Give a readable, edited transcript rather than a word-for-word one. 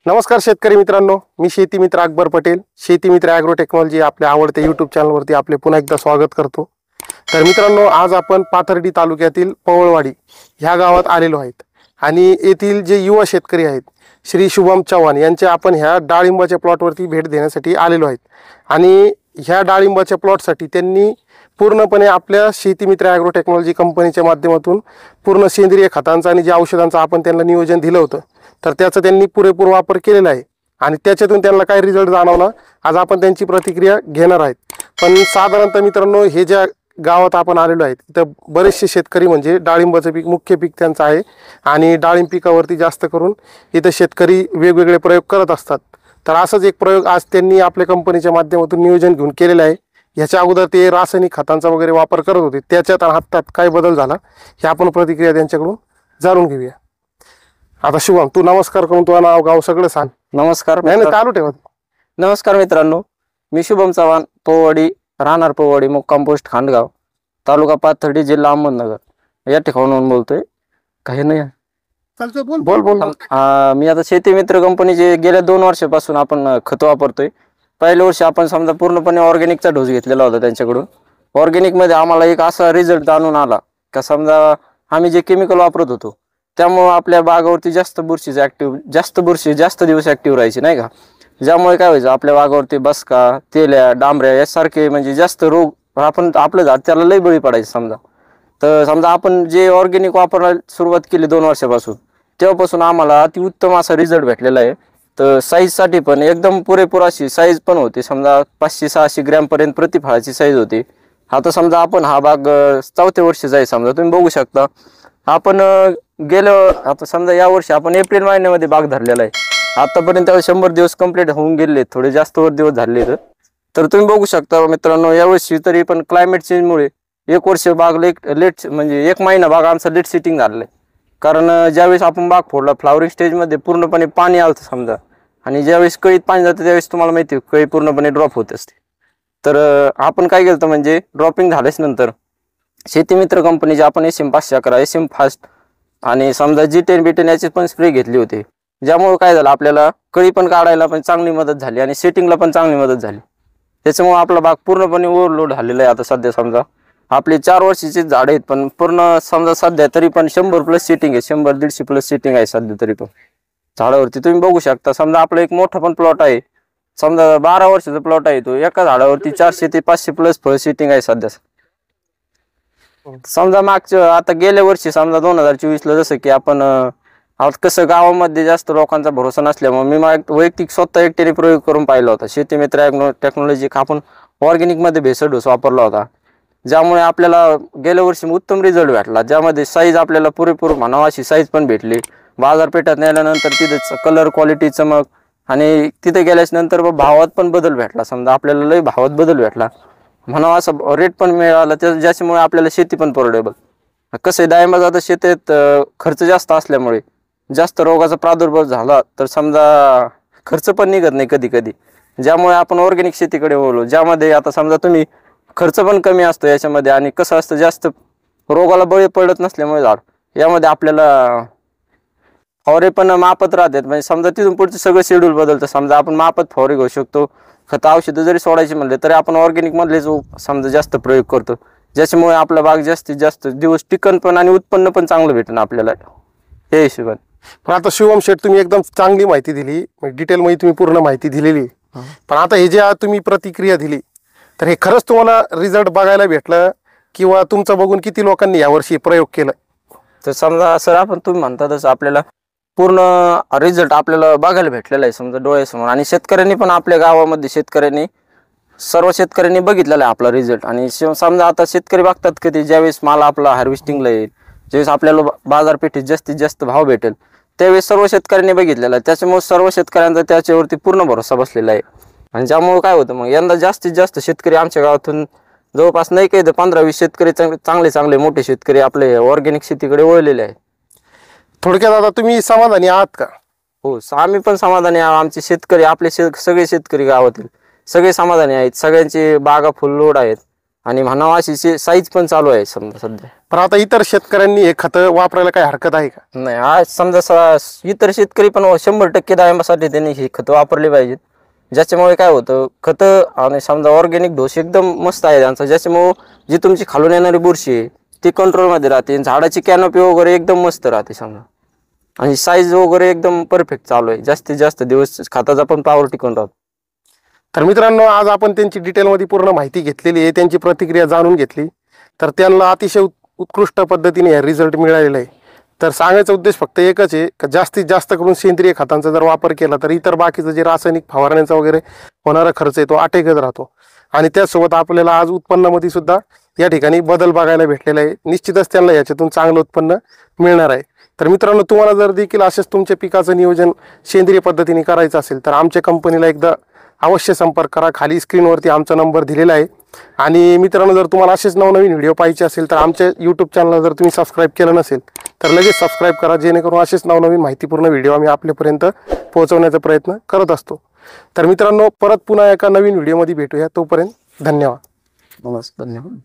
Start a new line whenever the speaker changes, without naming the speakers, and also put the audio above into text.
नमस्कार शेतकरी मित्रांनो, मी शेती मित्र अकबर पटेल, शेती मित्र ॲग्रो टेक्नॉलॉजी आपल्या आवडत्या यूट्यूब चॅनलवरती आपले पुन्हा एकदा स्वागत करतो। तर मित्रांनो, आज आपण पाथर्डी तालुक्यातील पवळवाडी ह्या गावात आलेलो आहेत आणि येथील जे युवा शेतकरी आहेत श्री शुभम चव्हाण यांचे आपण ह्या डाळिंबाच्या प्लॉटवरती भेट देण्यासाठी आलेलो आहेत। आणि ह्या डाळिंबाच्या प्लॉटसाठी त्यांनी पूर्णपणे आपल्या शेती मित्र ॲग्रो टेक्नॉलॉजी कंपनीच्या माध्यमातून पूर्ण सेंद्रिय खतांचा आणि जे औषधांचं आपण त्यांना नियोजन दिलं होतं तर त्याचा त्यांनी पुरेपूर वापर केलेला आहे आणि त्याच्यातून त्यांना काय रिझल्ट जाणवला आज आपण त्यांची प्रतिक्रिया घेणार आहेत। पण साधारणतः मित्रांनो, हे ज्या गावात आपण आलेलो आहेत तिथं बरेचसे शेतकरी म्हणजे डाळिंबाचं पीक मुख्य पीक त्यांचं आहे आणि डाळिंब पिकावरती जास्त करून इथं शेतकरी वेगवेगळे प्रयोग करत असतात। तर असंच एक प्रयोग आज त्यांनी आपल्या कंपनीच्या माध्यमातून नियोजन घेऊन केलेला आहे। ह्याच्या अगोदर ते रासायनिक खतांचा वगैरे वापर करत होते, त्याच्यात हातात काय बदल झाला हे आपण प्रतिक्रिया त्यांच्याकडून जाणून घेऊया। आता शुभम, तू नमस्कार करून तुझं नाव गाव सगळं सांग।
नमस्कार
चालू ठेवा।
नमस्कार मित्रांनो, मी शुभम चव्हाण, पवळवाडी, राहणार पवळवाडी, मुक्काम पोस्ट खांडगाव, तालुका पाथर्डी, जिल्हा अहमदनगर या ठिकाणाहून बोलतोय। काही नाही,
बोल बोल।
मी आता शेती मित्र कंपनीचे गेल्या 2 वर्षापासून आपण खत वापरतोय। पहिल्या वर्षी आपण समजा पूर्णपणे ऑर्गॅनिकचा डोस घेतलेला होता त्यांच्याकडून। ऑर्गॅनिक मध्ये आम्हाला एक असा रिझल्ट आणून आला का समजा आम्ही जे केमिकल वापरत होतो त्यामुळे आपल्या बागावरती जास्त बुरशी जास्त दिवस ऍक्टिव्ह राहायची नाही का, ज्यामुळे काय व्हायचं आपल्या बागावरती बसका, तेल्या, डांबऱ्या यासारखे म्हणजे जास्त रोग आपण आपलं झाड त्याला लई बळी पडायचं समजा। तर समजा आपण जे ऑर्गॅनिक वापरायला सुरुवात केली 2 वर्षापासून तेव्हापासून आम्हाला अति उत्तम असा रिझल्ट भेटलेला आहे। तर साईजसाठी पण एकदम पुरेपूर अशी साईज पण होती, समजा 500-600 ग्रॅम पर्यंत प्रतिफळाची साईज होती। आता समजा आपण हा बाग 4थ्या वर्षीचा आहे समजा, तुम्ही बघू शकता। आपण आता समजा या वर्षी आपण एप्रिल महिन्यामध्ये बाग धरलेला आहे। आतापर्यंत 100 दिवस कंप्लीट होऊन गेले, थोडे जास्त दिवस झाले। तर तुम्ही बघू शकता मित्रांनो, यावर्षी तरी पण क्लायमेट चेंजमुळे 1 वर्ष बाग लेट म्हणजे 1 महिना बाग आमचा लेट सिटिंग झालेला आहे। कारण ज्यावेळेस आपण बाग फोडला फ्लावरिंग स्टेजमध्ये पूर्णपणे पाणी आलं समजा, आणि ज्यावेळेस कळीत पाणी जातं त्यावेळेस तुम्हाला माहिती आहे कळी पूर्णपणे ड्रॉप होत असते। तर आपण काय केलं म्हणजे ड्रॉपिंग झाल्याच नंतर शेती मित्र कंपनीचे आपण SM 511, SM फास्ट आणि समजा G10 B10 याची पण स्प्रे घेतली होती, ज्यामुळे काय झालं आपल्याला कळी पण काढायला पण चांगली मदत झाली आणि सेटिंगला पण चांगली मदत झाली। त्याच्यामुळे आपला बाग पूर्णपणे ओव्हरलोड झालेला आहे। आता सध्या समजा आपले 4 वर्षाचे झाड आहेत, पण पूर्ण समजा सध्या तरी पण 100+ सेटिंग आहे, 100-150+ सेटिंग आहे सध्या तरी पण झाडावरती। तुम्ही बघू शकता समजा आपला एक मोठा पण प्लॉट आहे, समजा 12 वर्षाचा प्लॉट आहे, तो एका झाडावरती 400 ते 500+ फळ सेटिंग आहे सध्या। समजा मागच्या आता गेल्या वर्षी समजा 2024ला जसं की आपण कसं गावामध्ये जास्त लोकांचा भरोसा नसल्यामुळे मी वैयक्तिक स्वतः एकट्याने प्रयोग करून पाहिला होता। शेती मित्र ॲग्रो टेक्नॉलॉजी आपण ऑर्गॅनिक मध्ये भेसळ डोस वापरला होता, ज्यामुळे आपल्याला गेल्या वर्षी उत्तम रिझल्ट भेटला, ज्यामध्ये साईज आपल्याला पुरेपूर म्हणावा अशी साईज पण भेटली। बाजारपेठात नेल्यानंतर तिथे कलर, क्वालिटी, चमक आणि तिथे गेल्याच नंतर भावात पण बदल भेटला, समजा आपल्याला लई भावात बदल भेटला म्हणावा असं रेट पण मिळाला, ज्याच्यामुळे आपल्याला शेती पण परवडेबल। कसं आहे डाळिंबाचा आता शेतीत खर्च जास्त असल्यामुळे जास्त रोगाचा प्रादुर्भाव झाला तर समजा खर्च पण निघत नाही कधी कधी, ज्यामुळे आपण ऑर्गॅनिक शेतीकडे वळलो, ज्यामध्ये आता समजा तुम्ही खर्च पण कमी असतो याच्यामध्ये आणि कसं असतं जास्त रोगाला बळी पडत नसल्यामुळे झाड यामध्ये आपल्याला फवारे पण मापत राहतात, म्हणजे समजा तिथून पुढचं सगळं शेड्यूल बदलतं। समजा आपण मापत फवारे घेऊ शकतो, खत औषधं जरी सोडायचे म्हणले तरी आपण ऑर्गॅनिक मधले जो समजा जास्त प्रयोग करतो, ज्याच्यामुळे आपला बाग जास्तीत जास्त दिवस टिकन पण आणि उत्पन्न पण चांगलं भेटणं आपल्याला हे हिशोबाने।
पण आता शिवम शेठ, तुम्ही एकदम चांगली माहिती दिली, डिटेल मध्ये तुम्ही पूर्ण माहिती दिलेली। पण आता हे जे तुम्ही प्रतिक्रिया दिली तर हे खरंच तुम्हाला रिझल्ट बघायला भेटलं किंवा तुमचं बघून किती लोकांनी यावर्षी प्रयोग केला?
तर समजा सर आपण तुम्ही म्हणतातच आपल्याला पूर्ण रिझल्ट आपल्याला बघायला भेटलेला आहे समजा डोळ्यासमोर, आणि शेतकऱ्यांनी पण आपल्या गावामध्ये सर्व शेतकऱ्यांनी बघितलेला आहे आपला रिझल्ट। आणि समजा आता शेतकरी बघतात की ते ज्यावेळेस माल आपला हार्वेस्टिंगला येईल, ज्यावेळेस आपल्याला बाजारपेठेत जास्तीत जास्त भाव भेटेल, त्यावेळेस सर्व शेतकऱ्यांनी बघितलेला आहे, त्याच्यामुळे सर्व शेतकऱ्यांचा त्याच्यावरती पूर्ण भरोसा बसलेला आहे। आणि ज्यामुळे काय होतं मग यंदा जास्तीत जास्त शेतकरी आमच्या गावातून जवळपास नाही काही तर 15-20 शेतकरी चांगले मोठे शेतकरी आपले ऑर्गॅनिक शेतीकडे वळलेले आहे।
थोडक्यात आता तुम्ही समाधानी आहात का?
हो, आम्ही पण समाधानी आहोत। आमचे शेतकरी आपले सगळे शेतकरी गावातील सगळे समाधानी आहेत, सगळ्यांची बागा फुल लोड आहेत आणि म्हणावं अशी साईज पण चालू आहे समजा सध्या.
पण आता इतर शेतकऱ्यांनी हे खतं वापरायला काही हरकत आहे का?
नाही, आज समजा इतर शेतकरी पण 100% डाळिंबासाठी त्यांनी ही खतं वापरली पाहिजेत. ज्याच्यामुळे काय होतं, खतं आणि समजा ऑर्गॅनिक डोस एकदम मस्त आहे त्यांचा, ज्याच्यामुळे जी तुमची खालून येणारी बुरशी आहे ती कंट्रोलमध्ये राहते. झाडाची कॅनोपी वगैरे एकदम मस्त राहते समजा, आणि साईज वगैरे एकदम परफेक्ट चालू आहे. जास्तीत जास्त दिवस खताचा पण पावर टिकून राहतो.
तर मित्रांनो, आज आपण त्यांची डिटेलमध्ये पूर्ण माहिती घेतलेली आहे, त्यांची प्रतिक्रिया जाणून घेतली. तर त्यांना अतिशय उत्कृष्ट पद्धतीने हे रिझल्ट मिळालेला आहे. तर सांगायचा उद्देश फक्त एकच आहे की जास्तीत जास्त करून सेंद्रिय खतांचा जर वापर केला तर इतर बाकीचं जे रासायनिक फवारण्यांचा वगैरे होणारा खर्च आहे तो आटेगत राहतो. आणि त्याचसोबत आपल्याला आज उत्पन्नामध्ये सुद्धा या ठिकाणी बदल बघायला भेटलेला आहे. निश्चितच त्यांना याच्यातून चांगलं उत्पन्न मिळणार आहे. तर मित्रांनो, तुम्हाला जर देखील असेच तुमच्या पिकाचं नियोजन सेंद्रिय पद्धतीने करायचं असेल तर आमच्या कंपनीला एकदा अवश्य संपर्क करा. खाली स्क्रीनवरती आमचा नंबर दिलेला आहे. आणि मित्रांनो, जर तुम्हाला असेच नवनवीन व्हिडिओ पाहिजे असेल तर आमच्या यूट्यूब चॅनलला जर तुम्ही सबस्क्राईब केलं नसेल तर लगेच सबस्क्राईब करा, जेणेकरून असेच नवनवीन माहितीपूर्ण व्हिडिओ आम्ही आपल्यापर्यंत पोहोचवण्याचा प्रयत्न करत असतो. तर मित्रांनो, परत पुन्हा एका नवीन व्हिडिओमध्ये भेटूया. तोपर्यंत धन्यवाद.
नमस्कार, धन्यवाद.